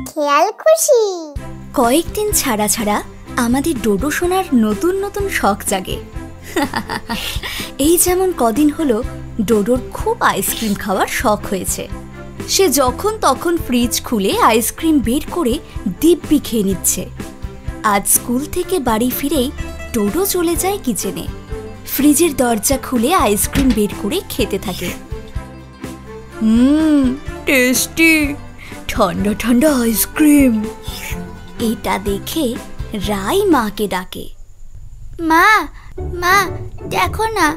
খেয়াল খুশি। কয়েকদিন ছাড়া ছাড়া আমাদের ডোডো সোনার নতুন নতুন শখ জাগে। এই যেমন কদিন হলো ডোডোর খুব আইসক্রিম খাওয়ার শখ হয়েছে। সে যখন তখন ফ্রিজ খুলে আইসক্রিম বের করে দিব্যি খেয়ে নিচ্ছে। আজ স্কুল থেকে বাড়ি ফিরেই ডোডো চলে যায় কিচেনে। ফ্রিজের দরজা খুলে আইসক্রিম বের করে খেতে থাকে। টেস্টি, ঠান্ডা ঠান্ডা আইসক্রিম। এটা দেখে রাই মাকে ডাকে। মা, মা দেখো না,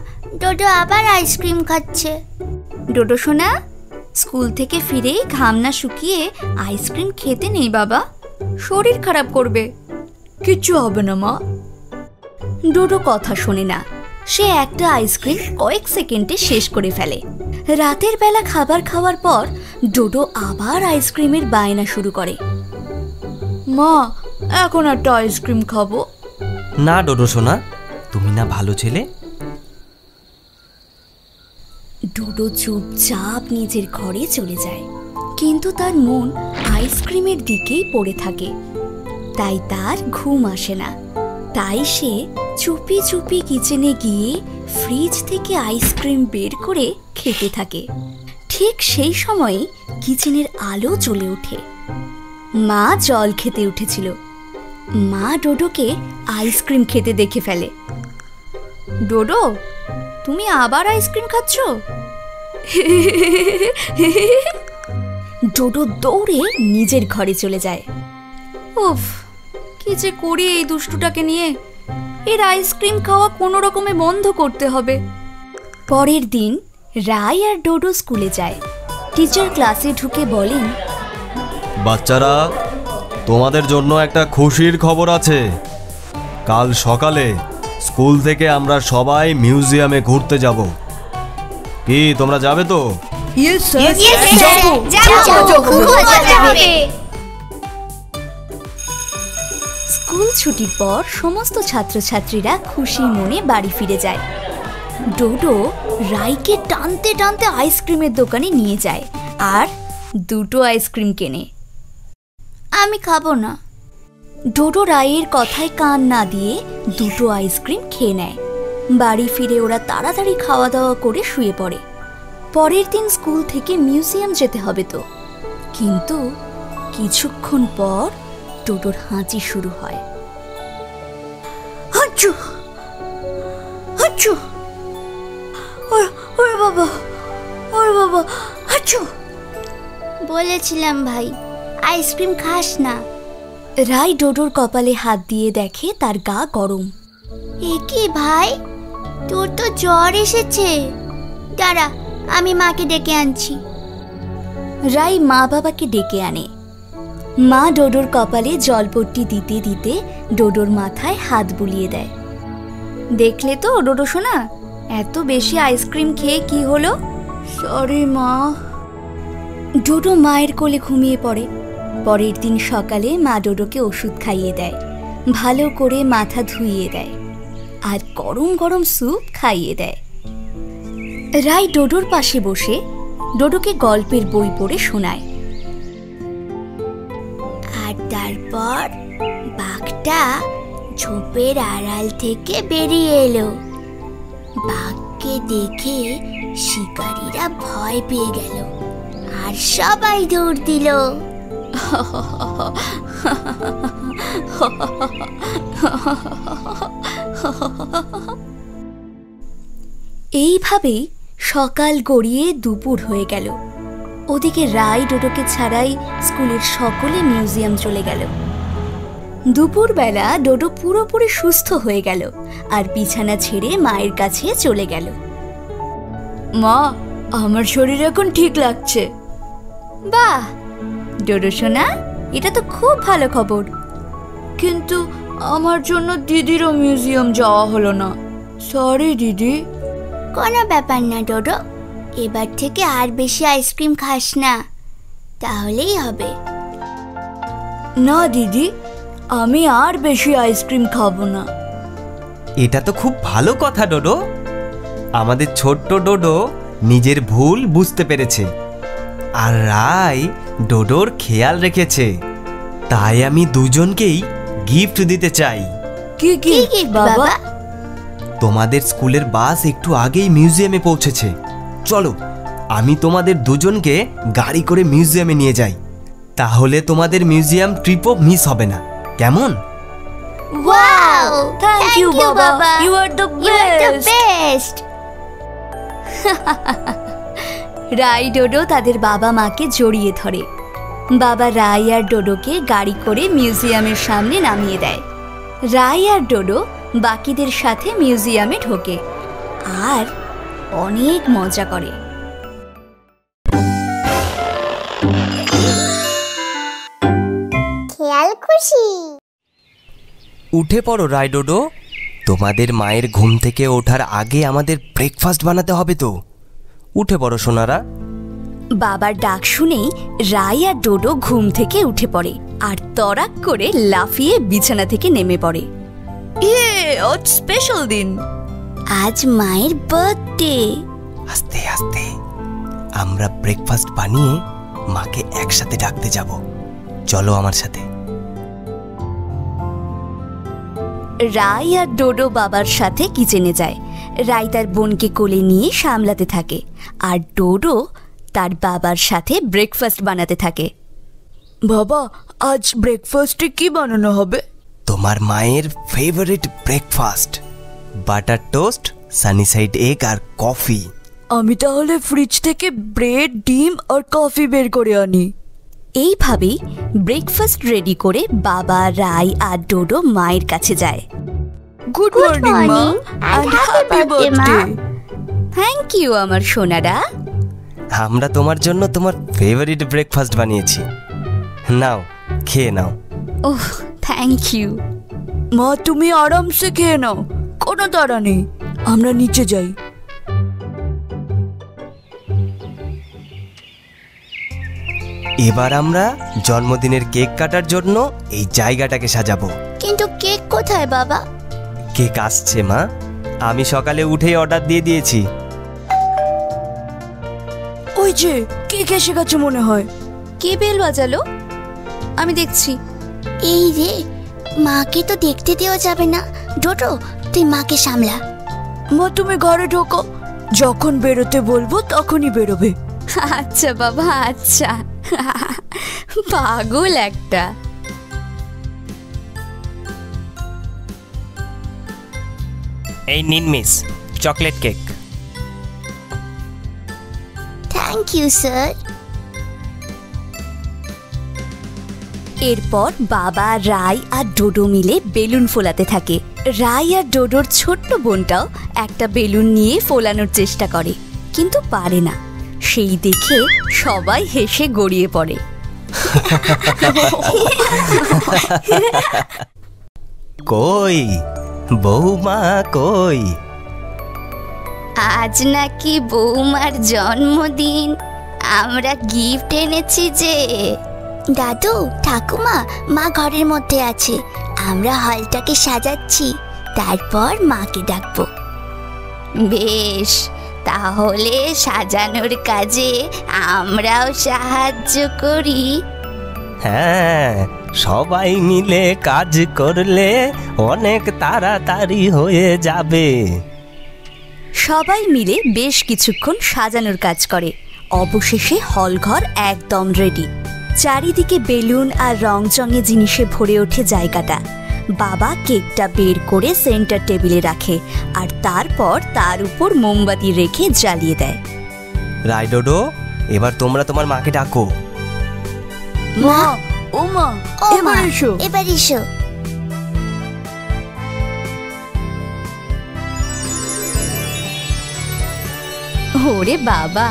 ডোডো আবার আইসক্রিম খাচ্ছে। ডোডো সোনা, স্কুল থেকে ফিরেই ঘাম না শুকিয়ে আইসক্রিম খেতে নেই বাবা, শরীর খারাপ করবে। কিচ্ছু হবে না মা। ডোডো কথা শোনে না। সে একটা আইসক্রিম কয়েক সেকেন্ডে শেষ করে ফেলে। রাতের বেলা খাবার খাওয়ার পর ডোডো আবার আইসক্রিমের বায়না শুরু করে। মা, এখন একটা আইসক্রিম খাবো। না ডোডো সোনা, তুমি না ভালো ছেলে। ডোডো চুপচাপ নিজের ঘরে চলে যায়, কিন্তু তার মন আইসক্রিমের দিকেই পড়ে থাকে। তাই তার ঘুম আসে না। তাই সে চুপি চুপি কিচেনে গিয়ে ফ্রিজ থেকে আইসক্রিম বের করে খেতে থাকে। ঠিক সেই সময়ে কিচেনের আলো জ্বলে ওঠে। মা জল খেতে উঠেছিল। মা ডোডোকে আইসক্রিম খেতে দেখে ফেলে। ডোডো, তুমি আবার আইসক্রিম খাচ্ছ? ডোডো দৌড়ে নিজের ঘরে চলে যায়। উফ, কি যে করি এই দুষ্টুটাকে নিয়ে। এর আইসক্রিম খাওয়া কোনো রকমে বন্ধ করতে হবে। পরের দিন রাই আর ডোডো স্কুলে যায়। টিচার ক্লাসে ঢুকে বলেন, বাচ্চারা, তোমাদের জন্য একটা খুশির খবর আছে। কাল সকালে স্কুল থেকে আমরা সবাই মিউজিয়ামে ঘুরতে যাব। কি তোমরা যাবে তো? স্কুল ছুটির পর সমস্ত ছাত্রছাত্রীরা খুশি মনে বাড়ি ফিরে যায়। ডোডো রাইকে টানতে টানতে আইসক্রিমের দোকানে নিয়ে যায় আর দুটো আইসক্রিম কেনে। আমি খাবো না। ডোডো রাইয়ের কথায় কান না দিয়ে দুটো আইসক্রিম খেয়ে নেয়। বাড়ি ফিরে ওরা তাড়াতাড়ি খাওয়া দাওয়া করে শুয়ে পড়ে। পরের দিন স্কুল থেকে মিউজিয়াম যেতে হবে তো, কিন্তু কিছুক্ষণ পর ডোডোর হাঁচি শুরু হয়। হাঁচু হাঁচু, ওরে বাবা, ওরে বাবা, হাঁচু। বলেছিলাম ভাই, আইসক্রিম খাস না। রাই ডোডোর কপালে হাত দিয়ে দেখে তার গা গরম। এ কি ভাই, তোর তো জ্বর এসেছে। দাঁড়া, আমি মাকে ডেকে আনছি। রাই মা বাবাকে ডেকে আনে। মা ডোডোর কপালে জলপট্টি দিতে দিতে ডোডোর মাথায় হাত বুলিয়ে দেয়। দেখলে তো ডোডো সোনা, এত বেশি আইসক্রিম খেয়ে কি হলো? সরি মা। ডোডো মায়ের কোলে ঘুমিয়ে পড়ে। পরের দিন সকালে মা ডোডোকে ওষুধ খাইয়ে দেয়, ভালো করে মাথা ধুইয়ে দেয় আর গরম গরম স্যুপ খাইয়ে দেয়। রাই ডোডোর পাশে বসে ডোডোকে গল্পের বই পড়ে শোনায়। আর তারপর বাঘটা ঝোপের আড়াল থেকে বেরিয়ে এলো। বাঘকে দেখে শিকারীরা ভয় পেয়ে গেল আর সবাই দৌড় দিল। এইভাবেই সকাল গড়িয়ে দুপুর হয়ে গেল। ওদিকে রাই ডোডোকে ছাড়াই স্কুলের সকলে মিউজিয়াম চলে গেল। দুপুরবেলা ডোডো পুরোপুরি সুস্থ হয়ে গেল আর বিছানা ছেড়ে মায়ের কাছে চলে গেল। মা, আমার শরীর এখন ঠিক লাগছে। বাহ ডোডো সোনা, এটা তো খুব ভালো খবর। কিন্তু আমার জন্য দিদিরও মিউজিয়াম যাওয়া হলো না। সরি দিদি। কোনো ব্যাপার না ডোডো, এবার থেকে আর বেশি আইসক্রিম খাস না, তাহলেই হবে। না দিদি, আমি আর বেশি আইসক্রিম খাবো না। এটা তো খুব ভালো কথা ডোডো। আমাদের ছোট্ট ডোডো নিজের ভুল বুঝতে পেরেছে। আর রাই ডোডোর খেয়াল রেখেছে, তাই আমি দুজনকেই গিফট দিতে চাই। কি কি বাবা? তোমাদের স্কুলের বাস একটু আগেই মিউজিয়ামে পৌঁছেছে। চলো, আমি তোমাদের দুজনকে গাড়ি করে মিউজিয়ামে নিয়ে যাই, তাহলে তোমাদের মিউজিয়াম ট্রিপও মিস হবে না। কেমন? ওয়াও, থ্যাংক ইউ বাবা, you are the best. Best. রাই ডোডো তাদের বাবা মাকে জড়িয়ে ধরে। বাবা রাই আর ডোডোকে গাড়ি করে মিউজিয়ামের সামনে নামিয়ে দেয়। রাই আর ডোডো বাকিদের সাথে মিউজিয়ামে ঢোকে আর অনেক মজা করে। খেয়াল খুশি। উঠে পড়ো রাই ডোডো, তোমাদের মায়ের ঘুম থেকে ওঠার আগে আমাদের ব্রেকফাস্ট বানাতে হবে তো। উঠে পড়ো সোনারা। বাবার ডাক শুনেই রাই আর ডোডো ঘুম থেকে উঠে পড়ে আর তড়াক করে লাফিয়ে বিছানা থেকে নেমে পড়ে। আজ স্পেশাল দিন, আজ মায়ের বার্থডে। আস্তে আস্তে আমরা ব্রেকফাস্ট বানিয়ে মাকে একসাথে ডাকতে যাব। চলো আমার সাথে। রাই আর ডোডো বাবার সাথে কিচেনে যায়। রাই তার বোনকে কোলে নিয়ে সামলাতে থাকে আর ডোডো তার বাবার সাথে ব্রেকফাস্ট বানাতে থাকে। বাবা, আজ ব্রেকফাস্টে কি বানানো হবে? তোমার মায়ের favourite breakfast, butter toast, sunny side egg আর কফি। আমি তাহলে ফ্রিজ থেকে ব্রেড, ডিম আর কফি বের করে আনি। এইভাবেই ব্রেকফাস্ট রেডি করে বাবা, রাই আর ডোডো মায়ের কাছে যায়। গুড মর্নিং মা, and happy birthday, মা। থ্যাংক ইউ আমার সোনারা। আমরা তোমার জন্য তোমার ফেভারিট ব্রেকফাস্ট বানিয়েছি, নাও খেয়ে নাও। ওহ, থ্যাংক ইউ মা। তুমি আরামসে খেয়ে নাও, কোনো তাড়া নেই। আমরা নিচে যাই। এবার আমরা জন্মদিনের কেক কাটার জন্য এই জায়গাটাকে সাজাবো। কিন্তু কেক কোথায় বাবা? কেক আসছে মা, আমি সকালে উঠেই অর্ডার দিয়ে দিয়েছি। ওই যে কেক এসে গেছে মনে হয়। কে বেল বাজালো? আমি দেখছি। এই রে, মাকে তো দেখতে দেওয়া যাবে না। ডোডো, তুই মাকে সামলা। মা, তুমি ঘরে ঢোকো, যখন বেরোতে বলবো তখনই বেরোবে। আচ্ছা বাবা, আচ্ছা। পাগল একটা। এই নিন miss, chocolate cake. Thank you sir. এরপর বাবা, রাই আর ডোডো মিলে বেলুন ফোলাতে থাকে। রাই আর ডোডোর ছোট্ট বোনটাও একটা বেলুন নিয়ে ফোলানোর চেষ্টা করে, কিন্তু পারে না। সেই দেখে সবাই হেসে গড়িয়ে পড়ে। কই বৌমা কই? আজ নাকি বৌমার জন্মদিন, আমরা গিফট এনেছি যে। দাদু, ঠাকুমা, মা ঘরের মধ্যে আছে। আমরা হলটাকে সাজাচ্ছি, তারপর মাকে ডাকবো। বেশ, তাহলে সাজানোর কাজে আমরাও সাহায্য করি। হ্যাঁ, সবাই মিলে কাজ করলে অনেক তাড়াতাড়ি হয়ে যাবে। সবাই মিলে বেশ কিছুক্ষণ সাজানোর কাজ করে। অবশেষে হলঘর একদম রেডি। চারিদিকে বেলুন আর রংচঙে জিনিসে ভরে ওঠে জায়গাটা। বাবা কেকটা বের করে সেন্টার টেবিলে রাখে আর তারপর তার উপর মোমবাতি রেখে জ্বালিয়ে দেয়। রাই ডোডো, এবার তোমরা তোমার মাকে ডাকো। মা, ও মা, ও মা, এবার এসো। এবার এসো। ওরে বাবা,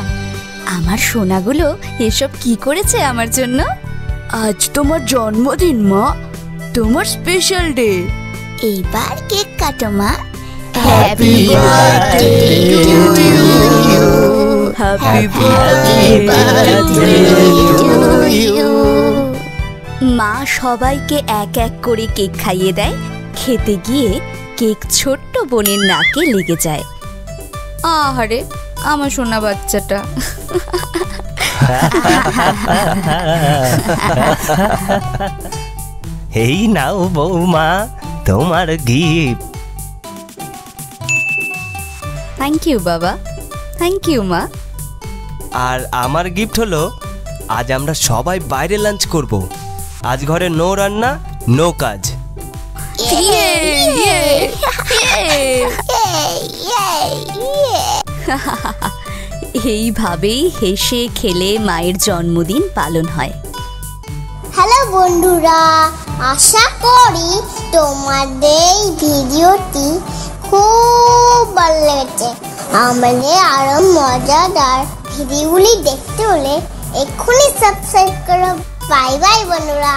আমার সোনাগুলো এসব কি করেছে আমার জন্য? আজ তোমার জন্মদিন মা, তোমার স্পেশাল ডে। এইবার কেক কাটো মা। Happy birthday to you, happy birthday to you. মা সবাইকে এক এক করে কেক খাইয়ে দেয়। খেতে গিয়ে কেক ছোট্ট বোনের নাকে লেগে যায়। আহারে, আমার সোনা বাচ্চাটা। এই নাও বৌমা তোমার গিফট। থ্যাংক ইউ বাবা, থ্যাংক ইউ মা। আর আমার গিফট হলো, আজ আমরা সবাই বাইরে লাঞ্চ করব। আজ ঘরে নো রান্না, নো কাজ। এইভাবেই হেসে খেলে মায়ের জন্মদিন পালন হয়। হ্যালো বন্ধুরা, আশা করি তোমাদের এই ভিডিওটি খুব ভালো লেগেছে। আমাদের আরো মজাদার ভিডিওগুলি দেখতে হলে এক্ষুনি সাবস্ক্রাইব করো। বাই বাই বন্ধুরা।